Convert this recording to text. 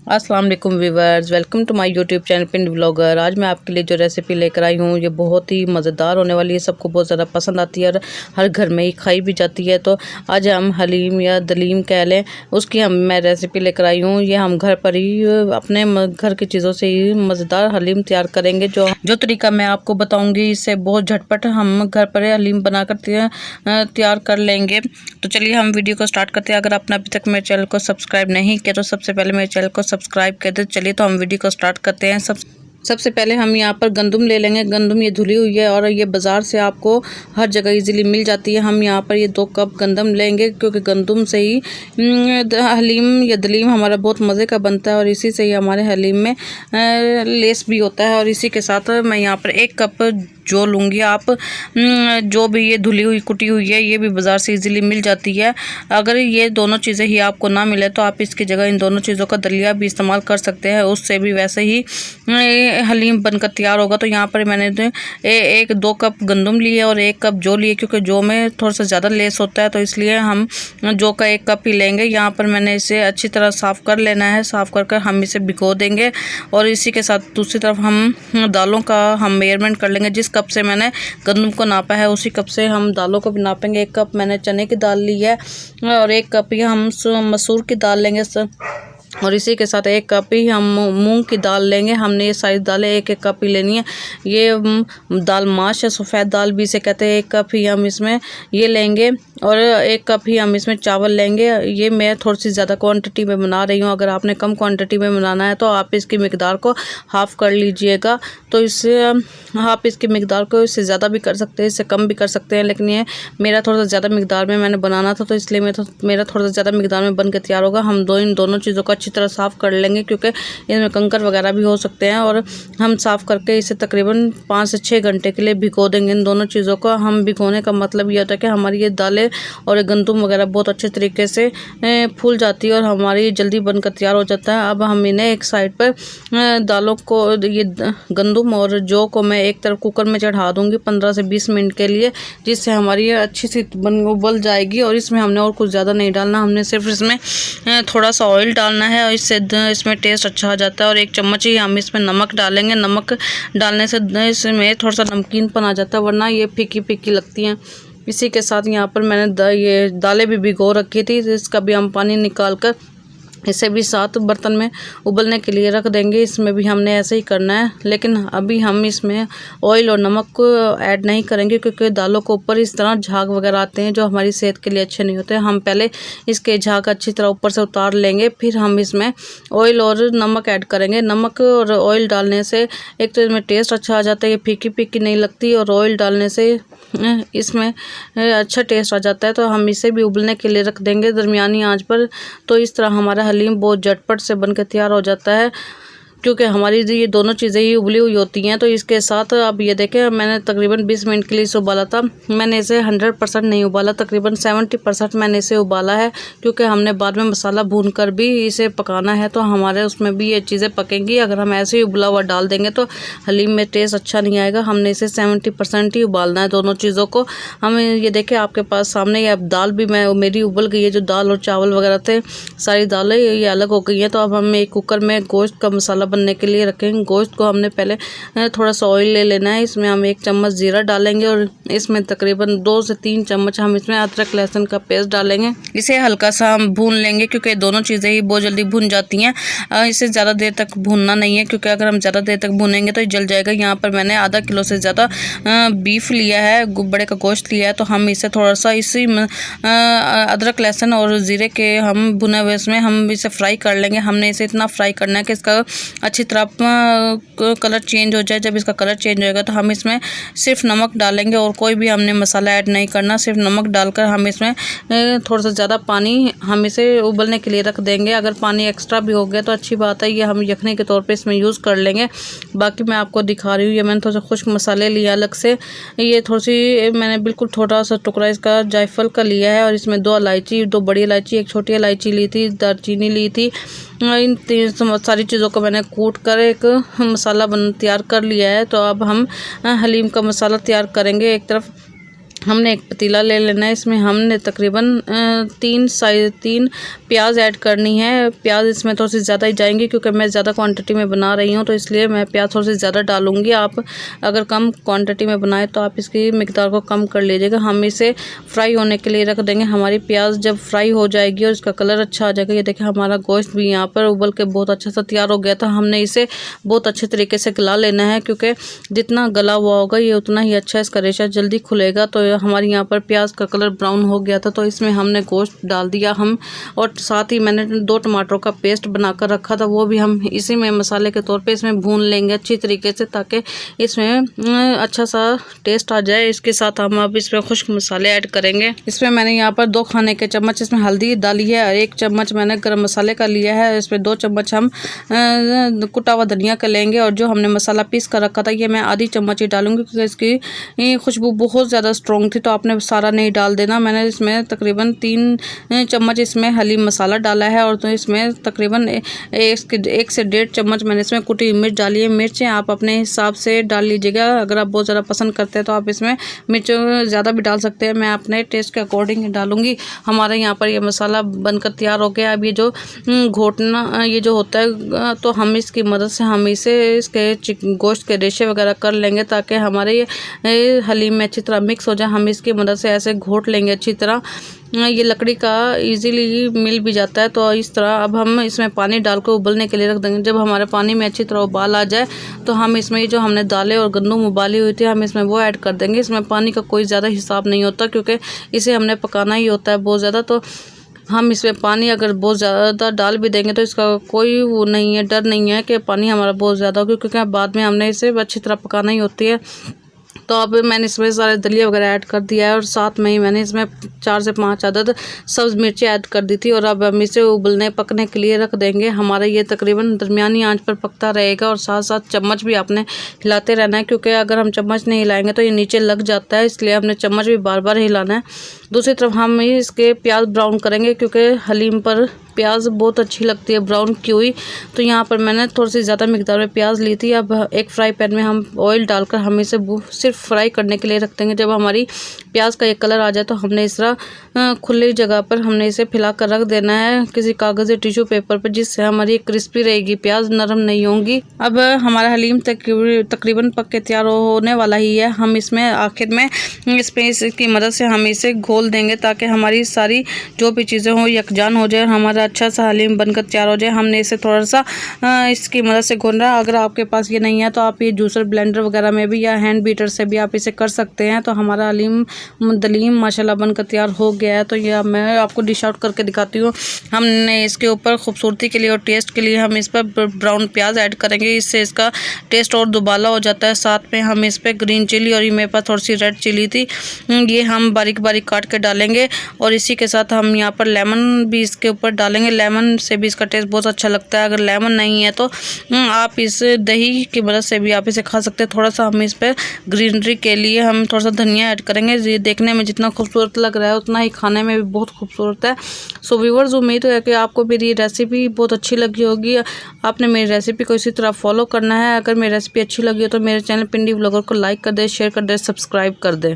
अस्सलाम वालेकुम viewers, welcome to my YouTube channel Pind vlogger. आज मैं आपके लिए जो रेसिपी लेकर आई हूँ ये बहुत ही मज़ेदार होने वाली है। सबको बहुत ज़्यादा पसंद आती है और हर घर में ही खाई भी जाती है। तो आज हम हलीम या दलीम कह लें, उसकी मैं रेसिपी लेकर आई हूँ। ये हम घर पर ही अपने घर की चीज़ों से ही मज़ेदार हलीम तैयार करेंगे। जो तरीका मैं आपको बताऊँगी इससे बहुत झटपट हम घर पर हलीम बनाकर तैयार कर लेंगे। तो चलिए हम वीडियो को स्टार्ट करते हैं। अगर आपने अभी तक मेरे चैनल को सब्सक्राइब नहीं किया तो सबसे पहले मेरे चैनल को सब्सक्राइब कर दे। चलिए तो हम वीडियो को स्टार्ट करते हैं। सबसे पहले हम यहाँ पर गंदम ले लेंगे। गंदम ये धुली हुई है और ये बाज़ार से आपको हर जगह इजीली मिल जाती है। हम यहाँ पर ये 2 कप गंदम लेंगे, क्योंकि गंदम से ही हलीम या दलीम हमारा बहुत मज़े का बनता है और इसी से ही हमारे हलीम में लेस भी होता है। और इसी के साथ मैं यहाँ पर 1 कप जो लूँगी, आप जो भी ये धुली हुई कुटी हुई है ये भी बाज़ार से इजीली मिल जाती है। अगर ये दोनों चीज़ें ही आपको ना मिले तो आप इसकी जगह इन दोनों चीज़ों का दलिया भी इस्तेमाल कर सकते हैं, उससे भी वैसे ही हलीम बनकर तैयार होगा। तो यहाँ पर मैंने 2 कप गंदम लिए और 1 कप जौ लिए, क्योंकि जौ में थोड़ा सा ज़्यादा लेस होता है, तो इसलिए हम जौ का 1 कप ही लेंगे। यहाँ पर मैंने इसे अच्छी तरह साफ़ कर लेना है। साफ़ कर हम इसे भिगो देंगे और इसी के साथ दूसरी तरफ हम दालों का हम मेजरमेंट कर लेंगे। जिस कप से मैंने गंदम को नापा है उसी कप से हम दालों को भी नापेंगे। 1 कप मैंने चने की दाल ली है और 1 कप ही हम मसूर की दाल लेंगे और इसी के साथ 1 कप ही हम मूंग की दाल लेंगे। हमने ये सारी दालें 1-1 कप ही लेनी है। ये दाल माश है, सफ़ेद दाल भी इसे कहते हैं। 1 कप ही हम इसमें ये लेंगे और 1 कप ही हम इसमें चावल लेंगे। ये मैं थोड़ी सी ज़्यादा क्वांटिटी में बना रही हूँ। अगर आपने कम क्वांटिटी में बनाना है तो आप इसकी मिकदार को हाफ़ कर लीजिएगा। तो इससे आप इसकी मिकदार को इससे ज़्यादा भी कर सकते हैं, इससे कम भी कर सकते हैं, लेकिन ये मेरा थोड़ा सा ज़्यादा मिकदार में मैंने बनाना था, तो इसलिए मेरा थोड़ा सा ज़्यादा मिकदार में बन के तैयार होगा। हम इन दोनों चीज़ों को अच्छी तरह साफ़ कर लेंगे, क्योंकि इसमें कंकर वगैरह भी हो सकते हैं। और हम साफ़ करके इसे तकरीबन 5 से 6 घंटे के लिए भिगो देंगे। इन दोनों चीज़ों को हम भिगोने का मतलब ये होता है कि हमारी ये दालें और गंदम वगैरह बहुत अच्छे तरीके से फूल जाती है और हमारी जल्दी बनकर तैयार हो जाता है। अब हम इन्हें एक साइड पर दालों को, ये गंदम और जौ को मैं एक तरफ कुकर में चढ़ा दूँगी 15 से 20 मिनट के लिए, जिससे हमारी ये अच्छी सी उबल जाएगी। और इसमें हमने और कुछ ज़्यादा नहीं डालना, हमने सिर्फ इसमें थोड़ा सा ऑयल डालना है और इससे इसमें टेस्ट अच्छा आ जाता है। और 1 चम्मच ही हम इसमें नमक डालेंगे। नमक डालने से इसमें थोड़ा सा नमकीनपन आ जाता है, वरना ये फीकी फीकी लगती हैं। इसी के साथ यहाँ पर मैंने ये दालें भी भिगो रखी थी, इसका भी हम पानी निकाल कर इसे भी साथ बर्तन में उबलने के लिए रख देंगे। इसमें भी हमने ऐसे ही करना है, लेकिन अभी हम इसमें ऑयल और नमक को ऐड नहीं करेंगे, क्योंकि दालों को ऊपर इस तरह झाग वगैरह आते हैं जो हमारी सेहत के लिए अच्छे नहीं होते। हम पहले इसके झाग अच्छी तरह ऊपर से उतार लेंगे, फिर हम इसमें ऑयल और नमक ऐड करेंगे। नमक और ऑयल डालने से एक तो इसमें टेस्ट अच्छा आ जाता है, ये फीकी फीकी नहीं लगती, और ऑयल डालने से इसमें अच्छा टेस्ट आ जाता है। तो हम इसे भी उबलने के लिए रख देंगे दरमियानी आंच पर। तो इस तरह हमारा हलीम बहुत झटपट से बनकर तैयार हो जाता है, क्योंकि हमारी ये दोनों चीज़ें ही उबली हुई होती हैं। तो इसके साथ अब ये देखें, मैंने तकरीबन 20 मिनट के लिए इसे उबाला था। मैंने इसे 100% नहीं उबाला, तकरीबन 70% मैंने इसे उबाला है, क्योंकि हमने बाद में मसाला भून कर भी इसे पकाना है, तो हमारे उसमें भी ये चीज़ें पकेंगी। अगर हम ऐसे ही उबला हुआ डाल देंगे तो हलीम में टेस्ट अच्छा नहीं आएगा। हमने इसे 70% ही उबालना है दोनों चीज़ों को। हम ये देखें आपके पास सामने, ये अब दाल भी मेरी उबल गई है। जो दाल और चावल वगैरह थे, सारी दालें ये अलग हो गई हैं। तो अब हम एक कुकर में गोश्त का मसाला बनने के लिए रखेंगे। गोश्त को हमने पहले थोड़ा सा ऑयल ले लेना है। इसमें हम 1 चम्मच जीरा डालेंगे और इसमें तकरीबन 2 से 3 चम्मच हम इसमें अदरक लहसुन का पेस्ट डालेंगे। इसे हल्का सा हम भून लेंगे, क्योंकि दोनों चीज़ें ही बहुत जल्दी भून जाती हैं। इसे ज़्यादा देर तक भूनना नहीं है, क्योंकि अगर हम ज़्यादा देर तक भूनेंगे तो ये जल जाएगा। यहाँ पर मैंने आधा किलो से ज़्यादा बीफ लिया है, बड़े का गोश्त लिया है। तो हम इसे थोड़ा सा इसी अदरक लहसुन और ज़ीरे के हम भुने हुए इसमें हम इसे फ्राई कर लेंगे। हमने इसे इतना फ्राई करना है कि इसका अच्छी तरह कलर चेंज हो जाए। जब इसका कलर चेंज होएगा तो हम इसमें सिर्फ नमक डालेंगे और कोई भी हमने मसाला ऐड नहीं करना। सिर्फ नमक डालकर हम इसमें थोड़ा सा ज़्यादा पानी हम इसे उबलने के लिए रख देंगे। अगर पानी एक्स्ट्रा भी हो गया तो अच्छी बात है, ये हम यखनी के तौर पे इसमें यूज़ कर लेंगे। बाकी मैं आपको दिखा रही हूँ, ये मैंने थोड़ा सा खुश्क मसाले लिया अलग से। ये थोड़ी सी मैंने बिल्कुल थोड़ा सा टुकड़ा इसका जायफल का लिया है और इसमें 2 इलायची, 2 बड़ी इलायची, 1 छोटी इलायची ली थी, दालचीनी ली थी। इन सारी चीज़ों को मैंने कूट कर एक मसाला तैयार कर लिया है। तो अब हम हलीम का मसाला तैयार करेंगे। एक तरफ हमने एक पतीला ले लेना है। इसमें हमने तकरीबन 3 प्याज ऐड करनी है। प्याज इसमें थोड़ी सी ज़्यादा ही जाएंगी क्योंकि मैं ज़्यादा क्वांटिटी में बना रही हूँ, तो इसलिए मैं प्याज थोड़ी सी ज़्यादा डालूँगी। आप अगर कम क्वांटिटी में बनाए तो आप इसकी मिकदार को कम कर लीजिएगा। हम इसे फ्राई होने के लिए रख देंगे। हमारी प्याज जब फ्राई हो जाएगी और इसका कलर अच्छा आ जाएगा, ये देखिए हमारा गोश्त भी यहाँ पर उबल के बहुत अच्छा सा तैयार हो गया था। हमने इसे बहुत अच्छे तरीके से गला लेना है क्योंकि जितना गला हुआ होगा ये उतना ही अच्छा इसका रेशा जल्दी खुलेगा। तो हमारी यहाँ पर प्याज का कलर ब्राउन हो गया था, तो इसमें हमने गोश्त डाल दिया हम, और साथ ही मैंने 2 टमाटरों का पेस्ट बनाकर रखा था, वो भी हम इसी में मसाले के तौर पे इसमें भून लेंगे अच्छी तरीके से, ताकि इसमें अच्छा सा टेस्ट आ जाए। इसके साथ हम अब इसमें खुश्क मसाले ऐड करेंगे। इसमें मैंने यहाँ पर 2 खाने के चम्मच इसमें हल्दी डाली है और 1 चम्मच मैंने गरम मसाले का लिया है। इसमें 2 चम्मच हम कुटा हुआ धनिया का लेंगे, और जो हमने मसाला पीस कर रखा था ये मैं आधी चम्मच ही डालूंगी क्योंकि इसकी खुशबू बहुत ज़्यादा स्ट्रॉन्ग थी, तो आपने सारा नहीं डाल देना। मैंने इसमें तकरीबन 3 चम्मच इसमें हलीम मसाला डाला है, और तो इसमें तकरीबन 1 से 1.5 चम्मच मैंने इसमें कुटी मिर्च डाली है। मिर्चें आप अपने हिसाब से डाल लीजिएगा। अगर आप बहुत ज़्यादा पसंद करते हैं तो आप इसमें मिर्च ज़्यादा भी डाल सकते हैं। मैं अपने टेस्ट के अकॉर्डिंग डालूंगी। हमारे यहाँ पर ये मसाला बनकर तैयार हो गया। अब ये जो घोटना ये जो होता है, तो हम इसकी मदद से हम इसे इसके गोश्त के रेशे वगैरह कर लेंगे ताकि हमारे ये हलीम में अच्छी तरह मिक्स हो जाए। हम इसकी मदद से ऐसे घोट लेंगे अच्छी तरह। ये लकड़ी का इजीली मिल भी जाता है, तो इस तरह अब हम इसमें पानी डालकर उबलने के लिए रख देंगे। जब हमारे पानी में अच्छी तरह उबाल आ जाए तो हम इसमें जो हमने दालें और गंदम उबाली हुई थी हम इसमें वो ऐड कर देंगे। इसमें पानी का कोई ज़्यादा हिसाब नहीं होता क्योंकि इसे हमने पकाना ही होता है बहुत ज़्यादा, तो हम इसमें पानी अगर बहुत ज़्यादा डाल भी देंगे तो इसका कोई वो नहीं है, डर नहीं है कि पानी हमारा बहुत ज़्यादा होगा, क्योंकि बाद में हमने इसे अच्छी तरह पकाना ही होती है। तो अब मैंने इसमें सारे दलिया वगैरह ऐड कर दिया है, और साथ में ही मैंने इसमें 4 से 5 अदद सब्ज़ मिर्ची ऐड कर दी थी, और अब हम इसे उबलने पकने के लिए रख देंगे। हमारा ये तकरीबन दरमियानी आंच पर पकता रहेगा, और साथ साथ चम्मच भी आपने हिलाते रहना है क्योंकि अगर हम चम्मच नहीं हिलाएंगे तो ये नीचे लग जाता है, इसलिए हमने चम्मच भी बार बार हिलाना है। दूसरी तरफ हम इसके प्याज ब्राउन करेंगे क्योंकि हलीम पर प्याज बहुत अच्छी लगती है ब्राउन की हुई। तो यहाँ पर मैंने थोड़ी सी ज़्यादा मिकदार में प्याज ली थी। अब एक फ्राई पैन में हम ऑयल डालकर हम इसे सिर्फ फ्राई करने के लिए रख देंगे। जब हमारी प्याज का ये कलर आ जाए तो हमने इस तरह खुली जगह पर हमने इसे फैला कर रख देना है किसी कागज़ या टिश्यू पेपर पर, जिससे हमारी क्रिस्पी रहेगी, प्याज नरम नहीं होंगी। अब हमारा हलीम तकरीबन पक के तैयार होने वाला ही है। हम इसमें आखिर में इसकी मदद से हम इसे घोल देंगे ताकि हमारी सारी जो भी चीज़ें हों यकजान हो जाए, हमारा अच्छा सा हलीम बनकर तैयार हो जाए। हमने इसे थोड़ा सा इसकी मदद से घोलना है। अगर आपके पास ये नहीं है तो आप ये जूसर ब्लेंडर वगैरह में भी या हैंड बीटर से भी आप इसे कर सकते हैं। तो हमारा हलीम दलीम माशाल्लाह बनकर तैयार हो गया है। तो ये मैं आपको डिश आउट करके दिखाती हूँ। हमने इसके ऊपर खूबसूरती के लिए और टेस्ट के लिए हम इस पर ब्राउन प्याज ऐड करेंगे, इससे इसका टेस्ट और दुबाला हो जाता है। साथ में हम इस पर ग्रीन चिली, और ये मेरे पास थोड़ी सी रेड चिली थी, ये हम बारीक बारीक काट के डालेंगे, और इसी के साथ हम यहाँ पर लेमन भी इसके ऊपर डालेंगे। लेमन से भी इसका टेस्ट बहुत अच्छा लगता है। अगर लेमन नहीं है तो आप इस दही की मदद से भी आप इसे खा सकते हैं। थोड़ा सा हम इस पर ग्रीनरी के लिए हम थोड़ा सा धनिया ऐड करेंगे। ये देखने में जितना खूबसूरत लग रहा है उतना ही खाने में भी बहुत खूबसूरत है। सो व्यूअर्स, उम्मीद है कि आपको मेरी रेसिपी बहुत अच्छी लगी होगी। आपने मेरी रेसिपी को इसी तरह फॉलो करना है। अगर मेरी रेसिपी अच्छी लगी हो तो मेरे चैनल पिंडी व्लॉगर को लाइक कर दे, शेयर कर दे, सब्सक्राइब कर दे।